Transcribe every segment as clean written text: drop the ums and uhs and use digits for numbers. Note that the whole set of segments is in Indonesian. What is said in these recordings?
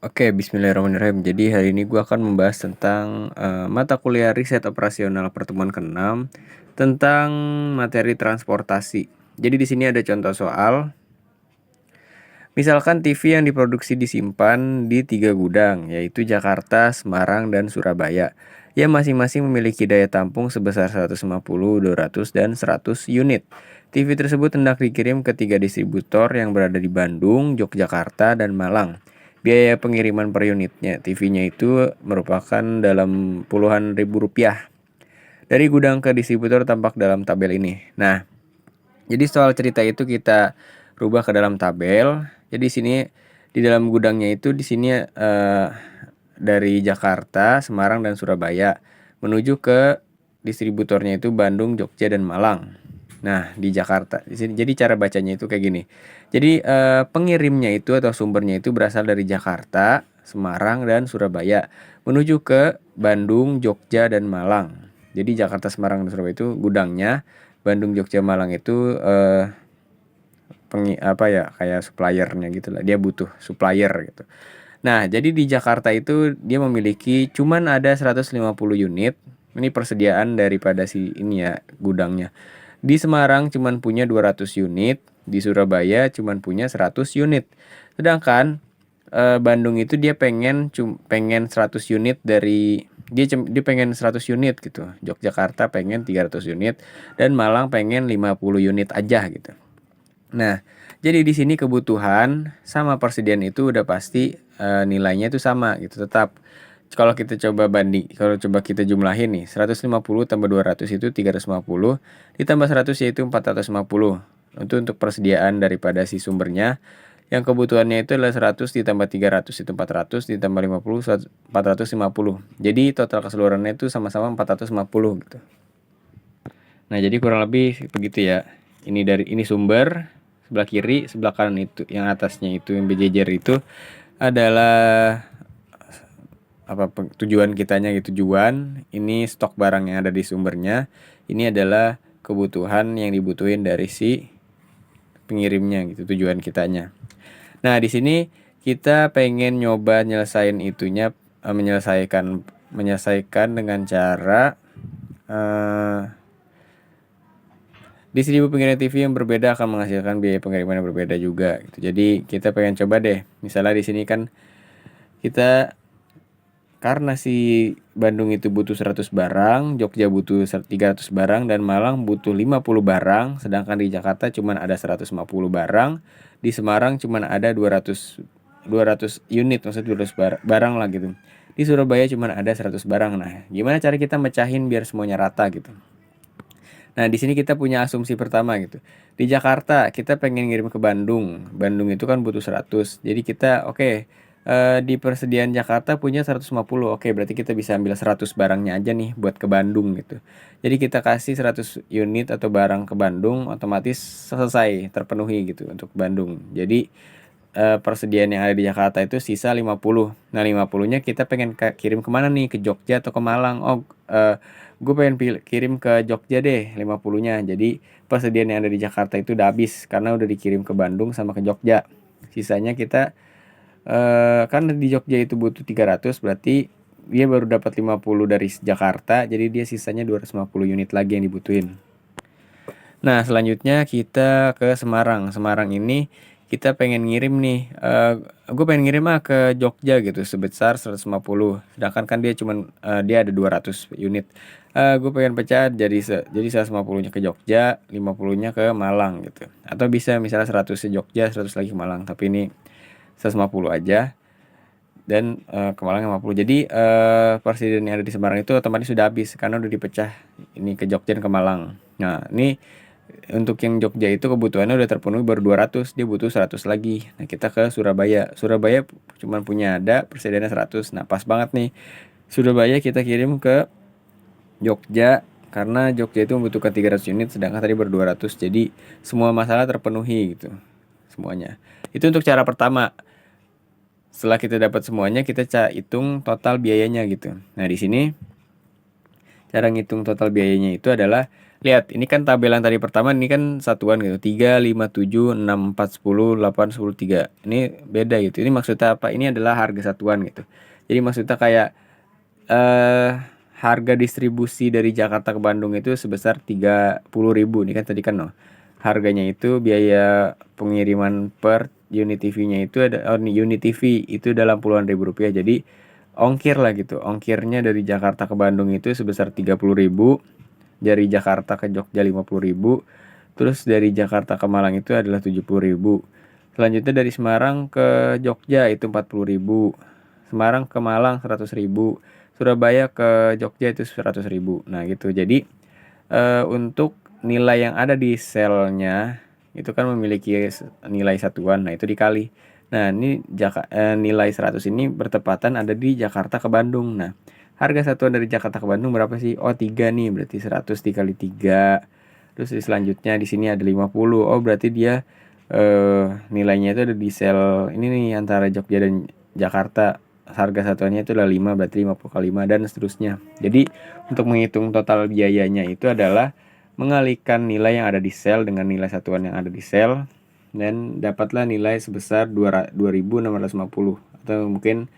Oke, bismillahirrahmanirrahim. Jadi hari ini gue akan membahas tentang mata kuliah riset operasional pertemuan ke-6 tentang materi transportasi. Jadi di sini ada contoh soal. Misalkan TV yang diproduksi disimpan di 3 gudang, yaitu Jakarta, Semarang, dan Surabaya, yang masing-masing memiliki daya tampung sebesar 150, 200, dan 100 unit. TV tersebut hendak dikirim ke 3 distributor yang berada di Bandung, Yogyakarta, dan Malang. Biaya pengiriman per unitnya TV-nya itu merupakan dalam puluhan ribu rupiah. Dari gudang ke distributor tampak dalam tabel ini. Nah, jadi soal cerita itu kita rubah ke dalam tabel. Jadi sini di dalam gudangnya itu di sini dari Jakarta, Semarang, dan Surabaya menuju ke distributornya itu Bandung, Jogja, dan Malang. Nah, di Jakarta. Di sini jadi cara bacanya itu kayak gini. Jadi pengirimnya itu atau sumbernya itu berasal dari Jakarta, Semarang, dan Surabaya menuju ke Bandung, Jogja, dan Malang. Jadi Jakarta, Semarang, dan Surabaya itu gudangnya. Bandung, Jogja, Malang itu kayak suppliernya gitu lah. Dia butuh supplier gitu. Nah, jadi di Jakarta itu dia memiliki cuman ada 150 unit. Ini persediaan daripada si ini ya, gudangnya. Di Semarang cuman punya 200 unit, di Surabaya cuman punya 100 unit. Sedangkan Bandung itu dia pengen 100 unit dari dia pengen 100 unit gitu. Yogyakarta pengen 300 unit dan Malang pengen 50 unit aja gitu. Nah, jadi di sini kebutuhan sama persediaan itu udah pasti nilainya itu sama gitu tetap. Kalau coba kita jumlahin nih, 150 tambah 200 itu 350, ditambah 100 yaitu 450. Itu untuk persediaan daripada si sumbernya. Yang kebutuhannya itu adalah 100 ditambah 300 itu 400, ditambah 50 450. Jadi total keseluruhannya itu sama-sama 450 gitu. Nah, jadi kurang lebih begitu ya. Ini sumber, sebelah kiri, sebelah kanan itu yang atasnya itu yang berjejer itu adalah tujuan kitanya gitu, tujuan. Ini stok barang yang ada di sumbernya. Ini adalah kebutuhan yang dibutuhin dari si pengirimnya gitu, tujuan kitanya. Nah, di sini kita pengen nyoba menyelesaikan dengan cara distribusi pengiriman TV yang berbeda akan menghasilkan biaya pengiriman yang berbeda juga gitu. Jadi kita pengen coba deh. Misalnya di sini kan kita karena si Bandung itu butuh 100 barang, Jogja butuh 300 barang, dan Malang butuh 50 barang, sedangkan di Jakarta cuma ada 150 barang, di Semarang cuma ada 200 unit, maksudnya 200 barang lah gitu. Di Surabaya cuma ada 100 barang. Nah, gimana cara kita mecahin biar semuanya rata gitu? Nah, di sini kita punya asumsi pertama gitu. Di Jakarta kita pengen ngirim ke Bandung. Bandung itu kan butuh 100. Jadi kita di persediaan Jakarta punya 150. Oke, berarti kita bisa ambil 100 barangnya aja nih buat ke Bandung gitu. Jadi kita kasih 100 unit atau barang ke Bandung, otomatis selesai terpenuhi gitu untuk Bandung. Jadi persediaan yang ada di Jakarta itu sisa 50. Nah, 50-nya kita pengen kirim kemana nih? Ke Jogja atau ke Malang? Gue pengen kirim ke Jogja deh 50-nya. Jadi persediaan yang ada di Jakarta itu udah habis karena udah dikirim ke Bandung sama ke Jogja. Sisanya kita kan di Jogja itu butuh 300, berarti dia baru dapat 50 dari Jakarta, jadi dia sisanya 250 unit lagi yang dibutuhin. Nah, selanjutnya kita ke Semarang. Semarang ini kita pengen ngirim nih, gue pengen ngirim ke Jogja gitu sebesar 150. Sedangkan kan dia ada 200 unit. Gue pengen pecah jadi 150-nya ke Jogja, 50-nya ke Malang gitu. Atau bisa misalnya 100 ke Jogja, 100 lagi ke Malang. Tapi ini 150 aja dan ke Malang 50. Jadi persediaan yang ada di Semarang itu otomatis sudah habis karena udah dipecah ini ke Jogja dan ke Malang. Nah, ini untuk yang Jogja itu kebutuhannya udah terpenuhi baru 200, dia butuh 100 lagi. Nah, kita ke Surabaya. Surabaya cuma punya ada persediaannya 100. Nah, pas banget nih. Surabaya kita kirim ke Jogja karena Jogja itu membutuhkan 300 unit sedangkan tadi baru 200. Jadi semua masalah terpenuhi gitu. Semuanya. Itu untuk cara pertama. Setelah kita dapat semuanya, kita hitung total biayanya gitu. Nah, di sini cara ngitung total biayanya itu adalah Lihat, ini kan tabel yang tadi pertama ini kan satuan gitu. 3, 5, 7, 6, 4, 10, 8, 10, 3. Ini beda gitu. Ini maksudnya apa? Ini adalah harga satuan gitu. Jadi maksudnya kayak eh harga distribusi dari Jakarta ke Bandung itu sebesar 30.000. Ini kan tadi kan harganya itu biaya pengiriman per unit TV-nya itu ada unit TV itu dalam puluhan ribu rupiah. Jadi ongkir lah gitu. Ongkirnya dari Jakarta ke Bandung itu sebesar 30.000, dari Jakarta ke Jogja 50.000, terus dari Jakarta ke Malang itu adalah 70.000. Selanjutnya dari Semarang ke Jogja itu 40.000, Semarang ke Malang 100.000, Surabaya ke Jogja itu 100.000. Nah gitu. Jadi untuk nilai yang ada di selnya itu kan memiliki nilai satuan. Nah itu dikali. Nah ini nilai 100 ini bertepatan ada di Jakarta ke Bandung. Nah harga satuan dari Jakarta ke Bandung berapa sih? Oh 3 nih, berarti 100 dikali 3. Terus selanjutnya di sini ada 50. Oh berarti dia nilainya itu ada di sel ini nih antara Jogja dan Jakarta. Harga satuannya itu adalah 5, berarti 50 kali 5 dan seterusnya. Jadi untuk menghitung total biayanya itu adalah mengalihkan nilai yang ada di sel dengan nilai satuan yang ada di sel, dan dapatlah nilai sebesar 2.650, atau mungkin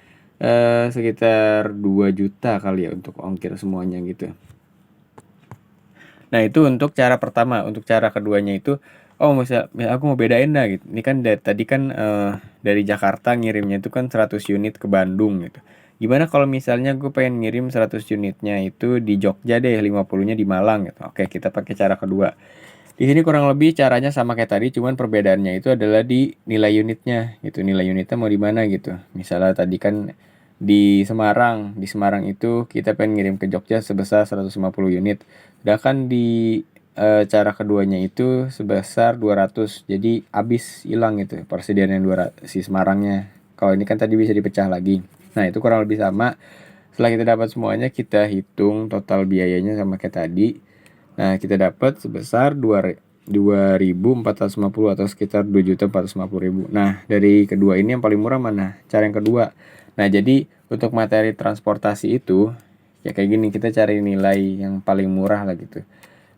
sekitar 2 juta kali ya untuk ongkir semuanya gitu. Nah itu untuk cara pertama. Untuk cara keduanya itu, oh misal aku mau bedain dah gitu. Ini kan tadi kan dari Jakarta ngirimnya itu kan 100 unit ke Bandung gitu. Gimana kalau misalnya gue pengen ngirim 100 unitnya itu di Jogja deh, 50-nya di Malang gitu. Oke, kita pakai cara kedua. Di sini kurang lebih caranya sama kayak tadi, cuman perbedaannya itu adalah di nilai unitnya gitu. Nilai unitnya mau di mana gitu. Misalnya tadi kan di Semarang itu kita pengen ngirim ke Jogja sebesar 150 unit. Sedangkan di cara keduanya itu sebesar 200. Jadi habis hilang gitu persediaan yang 200 si Semarangnya. Kalau ini kan tadi bisa dipecah lagi. Nah, itu kurang lebih sama. Setelah kita dapat semuanya, kita hitung total biayanya sama kayak tadi. Nah, kita dapat sebesar 2.450 atau sekitar 2.450.000. Nah, dari kedua ini yang paling murah mana? Cara yang kedua. Nah, jadi untuk materi transportasi itu ya kayak gini, kita cari nilai yang paling murah lah gitu.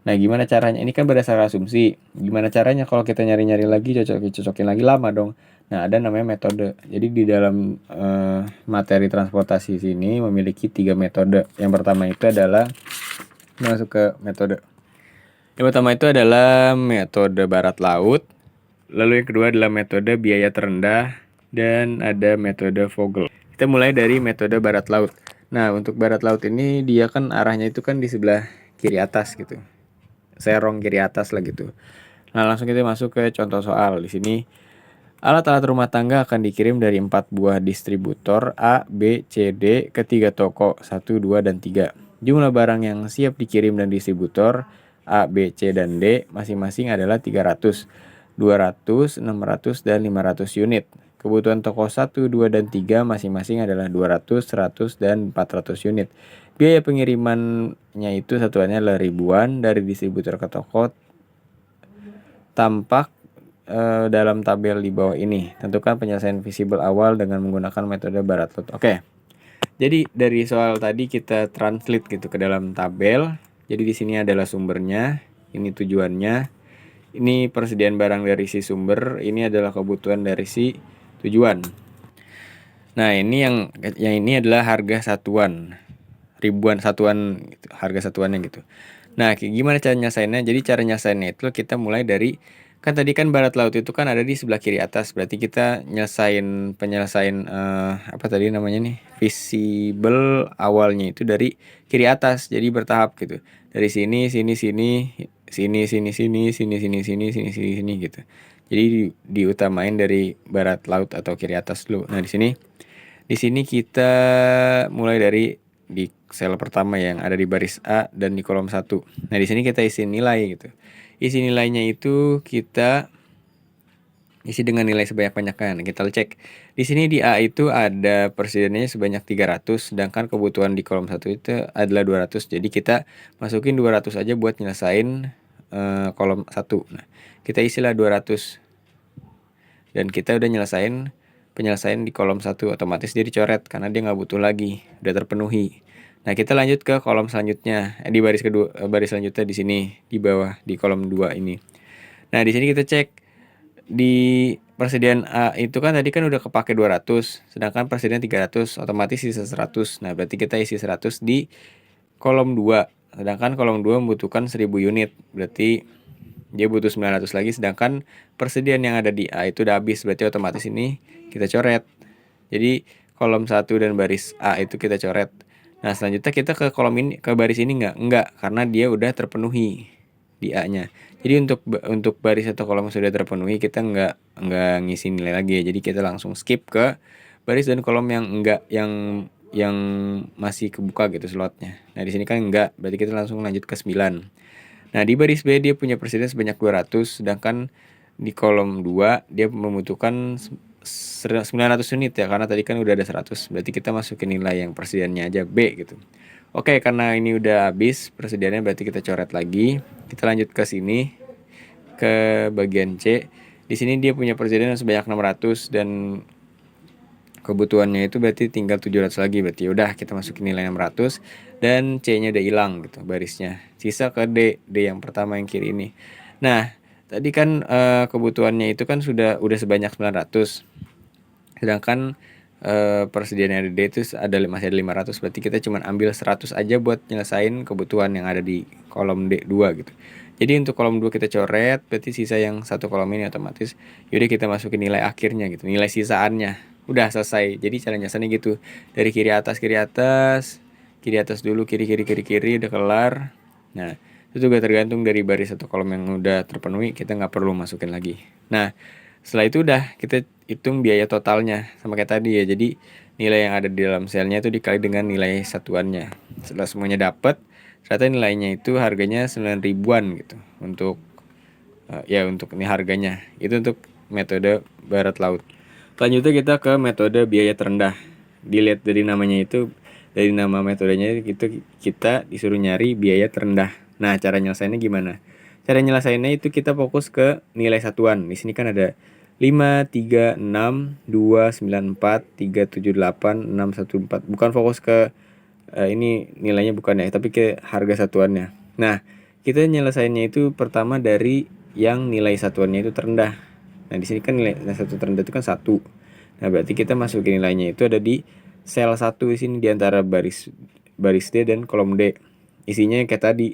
Nah, gimana caranya? Ini kan berdasarkan asumsi. Gimana caranya kalau kita nyari-nyari lagi, cocokin lagi, lama dong. Nah, ada namanya metode. Jadi di dalam materi transportasi sini memiliki 3 metode. Yang pertama itu adalah masuk ke metode. Yang pertama itu adalah metode barat laut. Lalu yang kedua adalah metode biaya terendah. Dan ada metode Vogel. Kita mulai dari metode barat laut. Nah, untuk barat laut ini dia kan arahnya itu kan di sebelah kiri atas gitu. Serong kiri atas lah gitu. Nah, langsung kita masuk ke contoh soal. Di sini alat-alat rumah tangga akan dikirim dari 4 buah distributor A, B, C, D ke 3 toko 1, 2, dan 3. Jumlah barang yang siap dikirim dan distributor A, B, C, dan D masing-masing adalah 300, 200, 600, dan 500 unit. Kebutuhan toko 1, 2, dan 3 masing-masing adalah 200, 100, dan 400 unit. Biaya pengirimannya itu satuannya adalah ribuan dari distributor ke toko. Tampak dalam tabel di bawah ini. Tentukan penyelesaian visible awal dengan menggunakan metode barat laut. Oke. Jadi dari soal tadi kita translate gitu ke dalam tabel. Jadi di sini adalah sumbernya, ini tujuannya, ini persediaan barang dari si sumber, ini adalah kebutuhan dari si tujuan. Nah, ini yang ini adalah harga satuan. Ribuan satuan gitu, harga satuannya gitu. Nah, gimana cara nyesainnya? Jadi cara nyesainnya itu kita mulai dari, kan tadi kan barat laut itu kan ada di sebelah kiri atas. Berarti kita penyelesaian apa tadi namanya nih? Visible awalnya itu dari kiri atas. Jadi bertahap gitu. Dari sini sini sini sini sini sini sini sini sini sini sini sini gitu. Jadi diutamain dari barat laut atau kiri atas dulu. Nah, di sini kita mulai dari di sel pertama yang ada di baris A dan di kolom 1. Nah, di sini kita isi nilai gitu. Isi nilainya itu kita isi dengan nilai sebanyak-banyaknya. Nah, kita cek. Di sini di A itu ada persediaannya sebanyak 300, sedangkan kebutuhan di kolom 1 itu adalah 200. Jadi kita masukin 200 aja buat nyelesain kolom 1. Nah, kita isilah 200. Dan kita udah penyelesaian di kolom 1, otomatis dia dicoret karena dia nggak butuh lagi, udah terpenuhi. Nah, kita lanjut ke kolom selanjutnya. Di baris kedua, baris selanjutnya di sini, di bawah di kolom 2 ini. Nah, di sini kita cek di persediaan A itu kan tadi kan udah kepake 200, sedangkan persediaan 300, otomatis sisa 100. Nah, berarti kita isi 100 di kolom 2. Sedangkan kolom 2 membutuhkan 1000 unit. Berarti dia butuh 900 lagi, sedangkan persediaan yang ada di A itu udah habis. Berarti otomatis ini kita coret. Jadi kolom 1 dan baris A itu kita coret. Nah, selanjutnya kita ke kolom ini, ke baris ini enggak, karena dia udah terpenuhi di A-nya. Jadi untuk baris atau kolom yang sudah terpenuhi kita enggak ngisi nilai lagi ya. Jadi kita langsung skip ke baris dan kolom yang enggak, yang masih kebuka gitu slotnya. Nah, di sini kan enggak, berarti kita langsung lanjut ke 9. Nah, di baris B dia punya persediaan sebanyak 200, sedangkan di kolom 2 dia membutuhkan 900 unit ya, karena tadi kan udah ada 100. Berarti kita masukin nilai yang persediaannya aja B gitu. Oke, karena ini udah habis persediaannya, berarti kita coret lagi. Kita lanjut ke sini, ke bagian C. Di sini dia punya persediaan sebanyak 600 dan kebutuhannya itu berarti tinggal 700 lagi. Berarti udah kita masukin nilai 600 dan C-nya udah hilang gitu barisnya. Sisa ke D yang pertama yang kiri ini. Nah, tadi kan kebutuhannya itu kan udah sebanyak 900. Sedangkan persediaan yang ada D itu masih ada 500. Berarti kita cuma ambil 100 aja buat nyelesain kebutuhan yang ada di kolom D2 gitu. Jadi untuk kolom 2 kita coret, berarti sisa yang satu kolom ini otomatis yaudah kita masukin nilai akhirnya gitu, nilai sisaannya. Udah selesai. Jadi cara nyelesainnya gitu. Dari kiri atas dulu, kiri udah kelar. Nah, itu juga tergantung dari baris atau kolom yang udah terpenuhi, kita nggak perlu masukin lagi. Nah, setelah itu udah kita hitung biaya totalnya sama kayak tadi ya. Jadi nilai yang ada di dalam selnya itu dikali dengan nilai satuannya. Setelah semuanya dapat, ternyata nilainya itu harganya 9 ribuan gitu. Untuk untuk ini harganya. Itu untuk metode barat laut. Selanjutnya kita ke metode biaya terendah. Dilihat dari namanya itu, dari nama metodenya itu kita disuruh nyari biaya terendah. Nah, cara nyelesainnya gimana? Cara nyelesainnya itu kita fokus ke nilai satuan. Di sini kan ada 5, 3, 6, 2, 9, 4, 3, 7, 8, 6, 1, 4. Bukan fokus ke ini nilainya bukan ya, tapi ke harga satuannya. Nah, kita nyelesainnya itu pertama dari yang nilai satuannya itu terendah. Nah, di sini kan nilai satu terendah itu kan 1. Nah, berarti kita masukin nilainya itu ada di sel 1 di sini, di antara baris D dan kolom D. Isinya kayak tadi.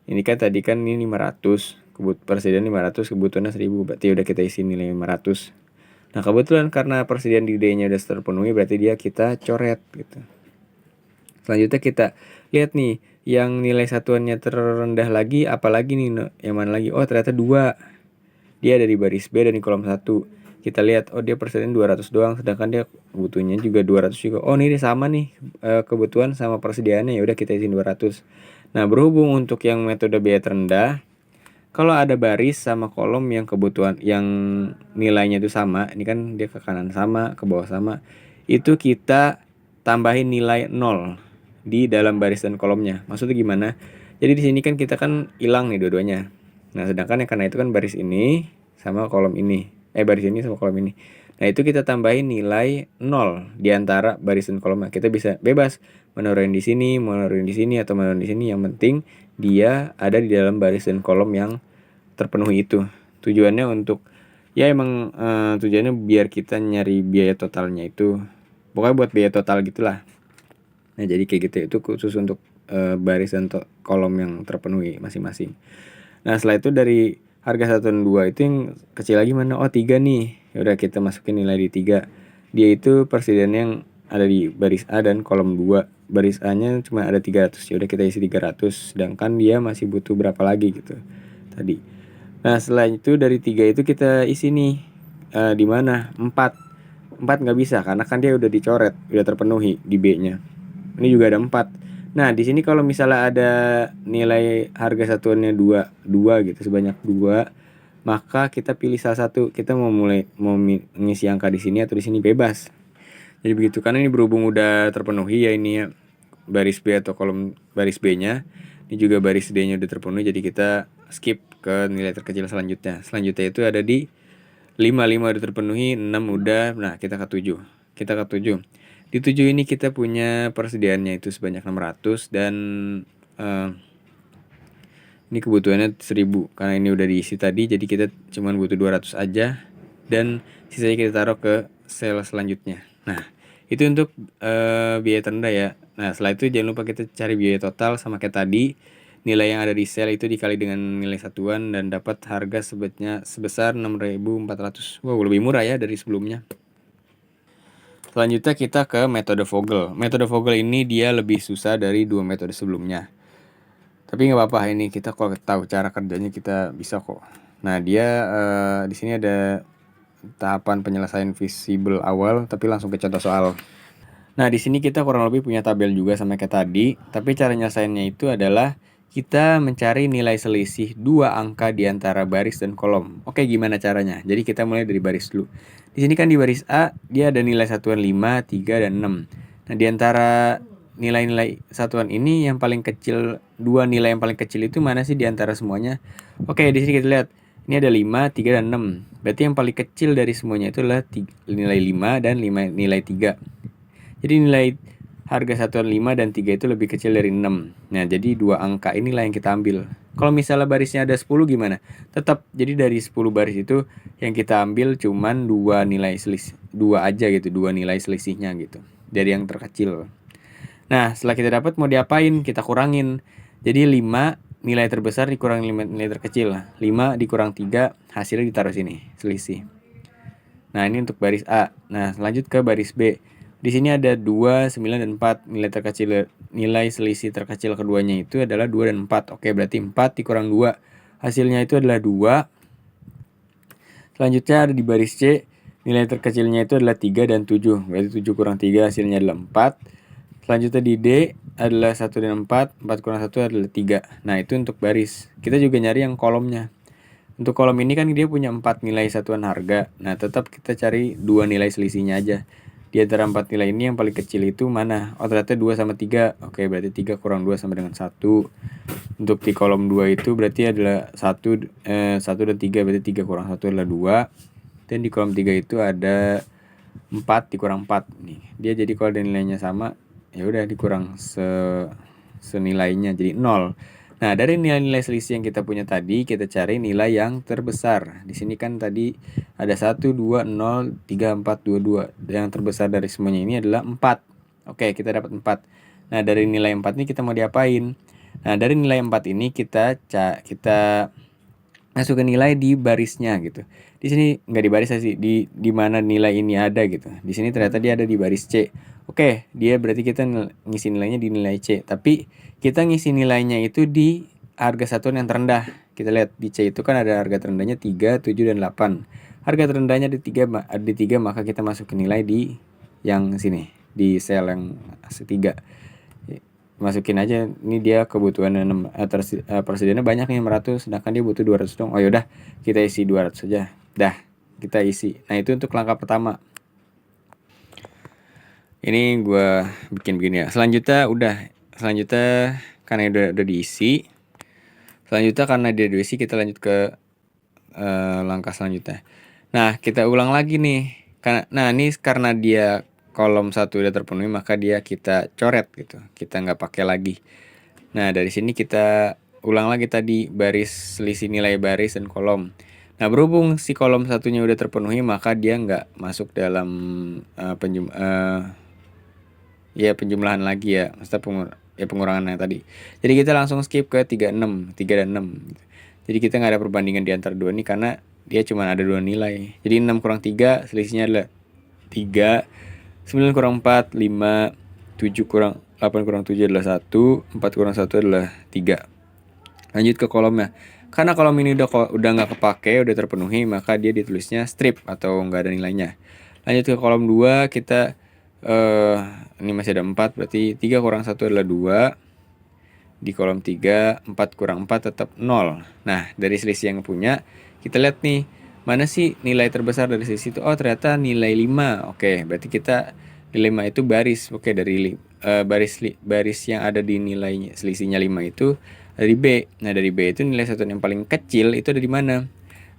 Ini kan tadi kan ini 500, persediaan 500, kebutuhannya 1000. Berarti udah kita isi nilai 500. Nah, kebetulan karena persediaan di D-nya udah terpenuhi, berarti kita coret gitu. Selanjutnya kita lihat nih, yang nilai satuannya terendah lagi apalagi nih, yang mana lagi? Oh, ternyata 2. Dia ada di baris B dan di kolom 1. Kita lihat, oh dia persediaan 200 doang, sedangkan dia butuhnya juga 200 juga. Oh, ini sama nih kebutuhan sama persediaannya, ya udah kita isi 200. Nah, berhubung untuk yang metode biaya terendah, kalau ada baris sama kolom yang kebutuhan yang nilainya itu sama, ini kan dia ke kanan sama, ke bawah sama, itu kita tambahin nilai 0 di dalam baris dan kolomnya. Maksudnya gimana? Jadi di sini kan kita kan hilang nih dua-duanya. Nah, sedangkan yang karena itu kan baris ini sama kolom ini. Baris ini sama kolom ini. Nah, itu kita tambahin nilai 0 di antara baris dan kolomnya. Kita bisa bebas menaruhin di sini, menaruhin di sini, atau menaruhin di sini. Yang penting dia ada di dalam baris dan kolom yang terpenuhi itu. Tujuannya untuk emang tujuannya biar kita nyari biaya totalnya itu. Pokoknya buat biaya total gitulah. Nah, jadi kayak gitu, itu khusus untuk baris dan kolom yang terpenuhi masing-masing. Nah, setelah itu dari harga 1 dan 2 itu yang kecil lagi mana? Oh, 3 nih. Ya udah kita masukin nilai di 3. Dia itu persediaan yang ada di baris A dan kolom 2. Baris A-nya cuma ada 300. Ya udah kita isi 300, sedangkan dia masih butuh berapa lagi gitu tadi. Nah, setelah itu dari 3 itu kita isi nih di mana? 4 nggak bisa karena kan dia udah dicoret, udah terpenuhi di B-nya. Ini juga ada 4. Nah, di sini kalau misalnya ada nilai harga satuannya 2 gitu, sebanyak 2, maka kita pilih salah satu. Kita mau mengisi angka di sini atau di sini, bebas. Jadi begitu, karena ini berhubung udah terpenuhi ya ini ya, baris B atau kolom baris B-nya. Ini juga baris D-nya udah terpenuhi, jadi kita skip ke nilai terkecil selanjutnya. Selanjutnya itu ada di 5 udah terpenuhi, 6 udah. Nah, kita ke 7. Di Di 7 ini kita punya persediaannya itu sebanyak 600 dan ini kebutuhannya 1000 karena ini udah diisi tadi, jadi kita cuma butuh 200 aja dan sisanya kita taruh ke sel selanjutnya. Nah, itu untuk biaya terendah ya. Nah, setelah itu jangan lupa kita cari biaya total sama kayak tadi. Nilai yang ada di sel itu dikali dengan nilai satuan dan dapat harga sebesar 6.400. Wow, lebih murah ya dari sebelumnya. Selanjutnya kita ke metode Vogel. Metode Vogel ini dia lebih susah dari dua metode sebelumnya. Tapi nggak apa-apa, ini kita kalau tahu cara kerjanya kita bisa kok. Nah, dia di sini ada tahapan penyelesaian visible awal, tapi langsung ke contoh soal. Nah, di sini kita kurang lebih punya tabel juga sama kayak tadi, tapi cara nyelesainnya itu adalah kita mencari nilai selisih dua angka di antara baris dan kolom. Oke, gimana caranya? Jadi kita mulai dari baris dulu. Di sini kan di baris A dia ada nilai satuan 5, 3, dan 6. Nah, di antara nilai-nilai satuan ini yang paling kecil, dua nilai yang paling kecil itu mana sih di antara semuanya? Oke, di sini kita lihat. Ini ada 5, 3, dan 6. Berarti yang paling kecil dari semuanya itu adalah nilai 5 dan nilai 3. Jadi nilai harga satuan 5 dan 3 itu lebih kecil dari 6. Nah, jadi dua angka inilah yang kita ambil. Kalau misalnya barisnya ada 10 gimana? Tetap, jadi dari 10 baris itu yang kita ambil cuman dua nilai selisih, dua aja gitu, dua nilai selisihnya gitu. Dari yang terkecil. Nah, setelah kita dapat mau diapain? Kita kurangin. Jadi 5 nilai terbesar dikurang 5 nilai terkecil. 5 dikurang 3 hasilnya ditaruh sini, selisih. Nah, ini untuk baris A. Nah, lanjut ke baris B. Di sini ada 2, 9, dan 4. Nilai selisih terkecil keduanya itu adalah 2 dan 4. Oke, berarti 4 dikurang 2. Hasilnya itu adalah 2. Selanjutnya ada di baris C. Nilai terkecilnya itu adalah 3 dan 7. Berarti 7 kurang 3 hasilnya adalah 4. Selanjutnya di D adalah 1 dan 4. 4 kurang 1 adalah 3. Nah, itu untuk baris. Kita juga nyari yang kolomnya. Untuk kolom ini kan dia punya 4 nilai satuan harga. Nah, tetap kita cari 2 nilai selisihnya aja. Di antara 4 nilai ini yang paling kecil itu mana? Oh, ternyata 2 sama 3. Oke, berarti 3 kurang 2 sama dengan 1. Untuk di kolom 2 itu berarti adalah 1 dan 3. Berarti 3 kurang 1 adalah 2. Dan di kolom 3 itu ada 4 dikurang 4. Nih, dia jadi kalau ada nilainya sama, ya udah dikurang senilainya jadi 0. Nah, dari nilai-nilai selisih yang kita punya tadi, kita cari nilai yang terbesar. Di sini kan tadi ada 1, 2, 0, 3, 4, 2, 2. Yang terbesar dari semuanya ini adalah 4. Oke, kita dapat 4. Nah, dari nilai 4 ini kita mau diapain? Nah, dari nilai 4 ini kita masukin nilai di barisnya gitu. Di sini nggak di baris sih, di mana nilai ini ada gitu. Di sini ternyata dia ada di baris C. Oke, dia berarti kita ngisi nilainya di nilai C. Tapi kita ngisi nilainya itu di harga satuan yang terendah. Kita lihat di C itu kan ada harga terendahnya 3, 7, dan 8. Harga terendahnya di 3, maka kita masukin nilai di yang sini, di sel yang C3. Masukin aja, ini dia kebutuhannya persediaannya banyak nih 600, sedangkan dia butuh 200 dong. Oh yaudah, kita isi 200 saja. Dah, kita isi. Nah, itu untuk langkah pertama. Ini gue bikin begini ya. Selanjutnya karena udah diisi. Selanjutnya karena dia diisi, kita lanjut ke langkah selanjutnya. Nah, kita ulang lagi nih. Nah, ini karena dia kolom 1 udah terpenuhi, maka kita coret gitu. Kita nggak pakai lagi. Nah, dari sini kita ulang lagi tadi baris selisih nilai baris dan kolom. Nah, berhubung si kolom satunya udah terpenuhi, maka dia nggak masuk dalam penjumlahan lagi ya, maksudnya pengurangan yang tadi. Jadi kita langsung skip ke 3 dan 6. Jadi kita nggak ada perbandingan di antara dua ini karena dia cuma ada dua nilai. Jadi 6 kurang 3 selisihnya adalah 3. 9 kurang 4 5. 7 kurang 8 kurang 7 adalah 1. 4 kurang 1 adalah 3. Lanjut ke kolomnya. Karena kolom ini udah nggak kepake, udah terpenuhi, maka dia ditulisnya strip atau nggak ada nilainya. Lanjut ke kolom 2, kita ini masih ada 4, berarti 3 kurang 1 adalah 2. Di kolom 3, 4 kurang 4 tetap 0. Nah, dari selisih yang punya, kita lihat nih, mana sih nilai terbesar dari selisih itu? Oh, ternyata nilai 5. Oke, berarti kita nilai 5 itu baris. Oke, dari baris yang ada di nilai selisihnya 5 itu ada di B. Nah, dari B itu nilai satuan yang paling kecil itu ada di mana?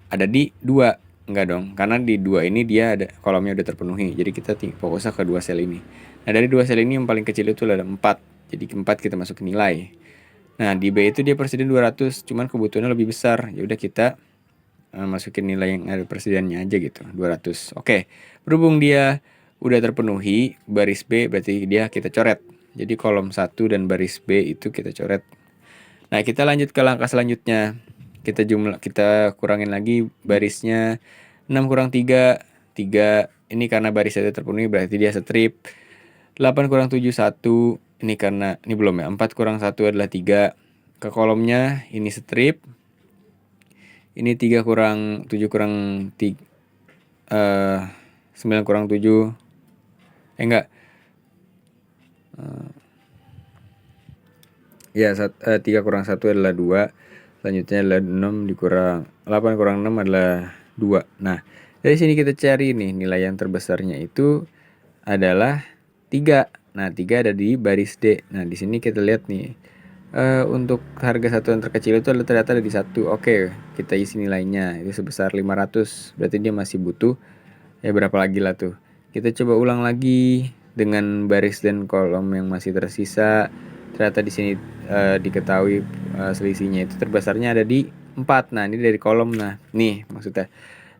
Ada di 2. Enggak dong, karena di 2 ini dia ada kolomnya udah terpenuhi. Jadi kita fokusnya ke 2 sel ini. Nah, dari 2 sel ini yang paling kecil itu ada 4. Jadi 4 kita masukin nilai. Nah, di B itu dia presiden 200, cuman kebutuhannya lebih besar. Ya udah kita masukin nilai yang ada presidennya aja gitu, 200. Oke. Berhubung dia udah terpenuhi, baris B berarti dia kita coret. Jadi kolom 1 dan baris B itu kita coret. Nah, kita lanjut ke langkah selanjutnya. Kita kurangin lagi barisnya. 6 kurang 3, 3 ini karena barisnya terpenuhi berarti dia strip. 8 kurang 7, 1, ini karena, ini belum ya, 4 kurang 1 adalah 3. Ke kolomnya ini strip. Ini 3 kurang 7 kurang 9 kurang 7. Enggak. Ya, 3 kurang 1 adalah 2. Selanjutnya adalah 6 dikurang 8 kurang 6 adalah 2. Nah, dari sini kita cari nih nilai yang terbesarnya itu adalah 3. Nah, 3 ada di baris D. Nah, di sini kita lihat nih. Untuk harga satuan terkecil itu ternyata ada di 1. Oke, kita isi nilainya. Itu sebesar 500. Berarti dia masih butuh ya berapa lagi lah tuh. Kita coba ulang lagi dengan baris dan kolom yang masih tersisa. Ternyata di sini diketahui selisihnya itu terbesarnya ada di 4. Nah, ini dari kolom. Nah, nih maksudnya.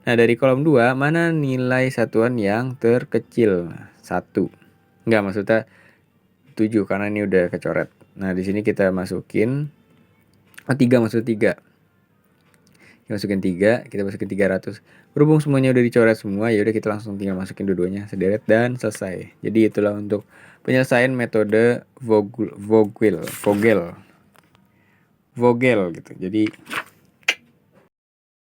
Nah, dari kolom 2 mana nilai satuan yang terkecil? 1. Enggak, maksudnya 7 karena ini udah kecoret. Nah, di sini kita masukin 3, maksud 3. Kita masukin 3, kita masukin 300. Berhubung semuanya udah dicoret semua, ya udah kita langsung tinggal masukin dua-duanya sederet dan selesai. Jadi itulah untuk penyelesaian metode Vogel gitu. Jadi